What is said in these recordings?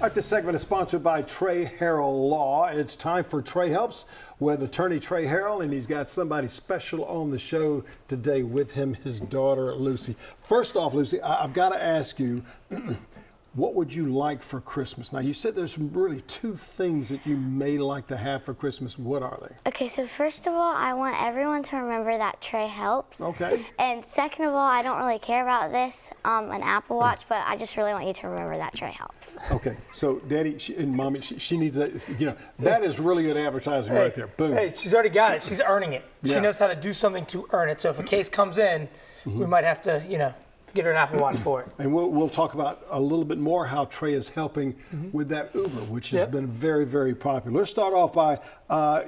All right, this segment is sponsored by Trey Harrell Law. It's time for Trey Helps with attorney Trey Harrell, and he's got somebody special on the show today with him, his daughter, Lucy. First off, Lucy, I've got to ask you, what would you like for Christmas? Now, you said there's really two things that you may like to have for Christmas. What are they? Okay, so first of all, I want everyone to remember that Trey helps. Okay. And second of all, I don't really care about this, an Apple Watch, but I just really want you to remember that Trey helps. Okay, so Daddy and Mommy, she needs that. You know, that is really good advertising right there. Boom. Hey, she's already got it. She's earning it. Yeah. She knows how to do something to earn it. So if a case comes in, we might have to, get her an Apple Watch for it. And we'll talk about a little bit more how Trey is helping with that Uber, which has been very, very popular. Let's start off by,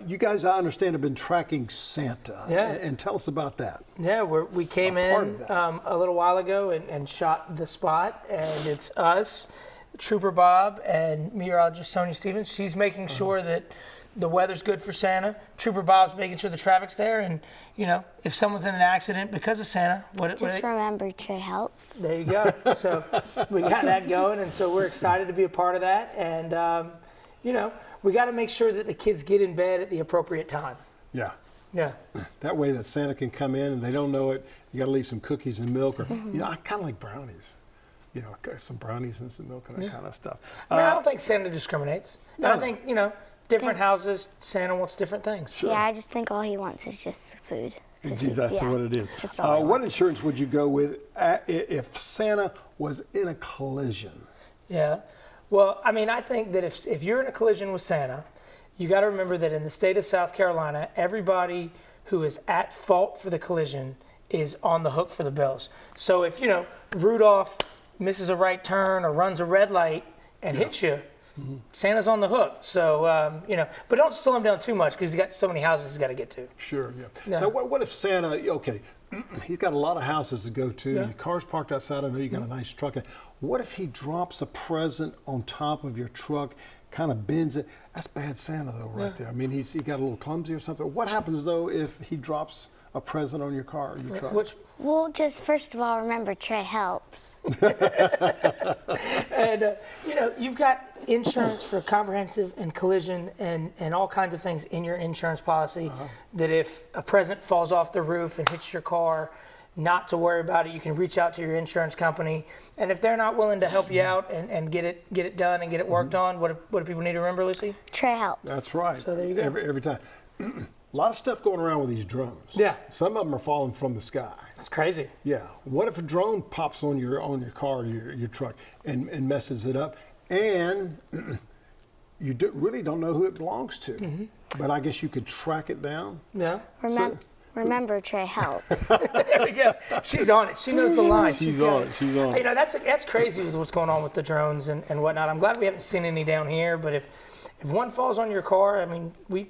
you guys, I understand, have been tracking Santa. Yeah. And tell us about that. Yeah, we came in a little while ago and shot the spot, and it's us, Trooper Bob, and meteorologist Sonia Stevens. She's making sure that the weather's good for Santa. Trooper Bob's making sure the traffic's there, and if someone's in an accident because of Santa, Remember Trey helps. There you go. So we got that going, and so we're excited to be a part of that. And we got to make sure that the kids get in bed at the appropriate time. Yeah. Yeah. That way that Santa can come in and they don't know it. You got to leave some cookies and milk, or I kind of like brownies. Some brownies and some milk and that kind of stuff. I don't think Santa discriminates. No. And I think different houses, Santa wants different things. Sure. Yeah, I just think all he wants is just food. That's what it is. What insurance would you go with if Santa was in a collision? Yeah. Well, I think that if you're in a collision with Santa, you got to remember that in the state of South Carolina, everybody who is at fault for the collision is on the hook for the bills. So if, Rudolph misses a right turn or runs a red light and hits you, Santa's on the hook. So, but don't slow him down too much because he's got so many houses he's got to get to. Sure, yeah. Now, what if Santa, he's got a lot of houses to go to. Yeah. Your car's parked outside. I know you got a nice truck. What if he drops a present on top of your truck, kind of bends it? That's bad Santa, though, right there. I mean, he got a little clumsy or something. What happens, though, if he drops a present on your car or your truck? Well, just first of all, remember Trey helps. And, you've got insurance for comprehensive and collision and all kinds of things in your insurance policy that if a present falls off the roof and hits your car, not to worry about it. You can reach out to your insurance company. And if they're not willing to help you out and get it done and get it worked on, what do people need to remember, Lucy? Trey helps. That's right. So there you go. Every time. A lot of stuff going around with these drones. Yeah. Some of them are falling from the sky. It's crazy. Yeah. What if a drone pops on your car or your truck and messes it up, and you really don't know who it belongs to? But I guess you could track it down. Yeah. Remember Trey helps. There we go. She's on it. She knows the line. She's on it. She's on it. That's crazy with what's going on with the drones and whatnot. I'm glad we haven't seen any down here, but if one falls on your car, we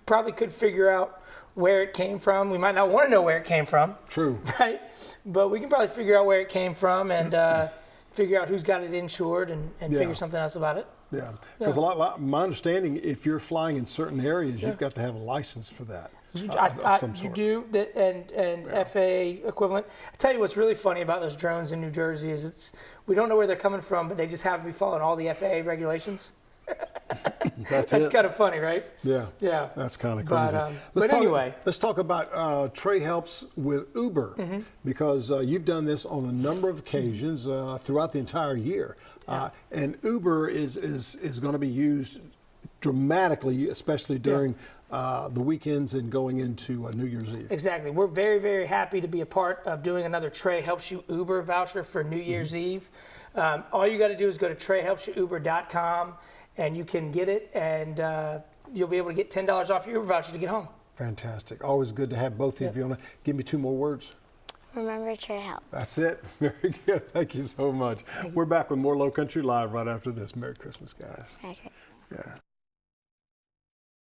probably could figure out where it came from. We might not want to know where it came from. True. Right? But we can probably figure out where it came from and figure out who's got it insured and figure something else about it. Yeah. Because my understanding, if you're flying in certain areas, you've got to have a license for that. You do, and FAA equivalent. I tell you what's really funny about those drones in New Jersey is we don't know where they're coming from, but they just happen to be following all the FAA regulations. That's kind of funny, right? Yeah. Yeah. That's kind of crazy. But anyway. Let's talk about Trey Helps with Uber, because you've done this on a number of occasions throughout the entire year. And Uber is going to be used dramatically, especially during the weekends and going into New Year's Eve. Exactly. We're very, very happy to be a part of doing another Trey Helps You Uber voucher for New Year's Eve. All you got to do is go to TreyHelpsYouUber.com and you can get it, and you'll be able to get $10 off your Uber voucher to get home. Fantastic. Always good to have both of you on. Give me two more words. Remember Trey helps. That's it. Very good. Thank you so much. We're back with more Lowcountry Live right after this. Merry Christmas, guys. Okay. Yeah.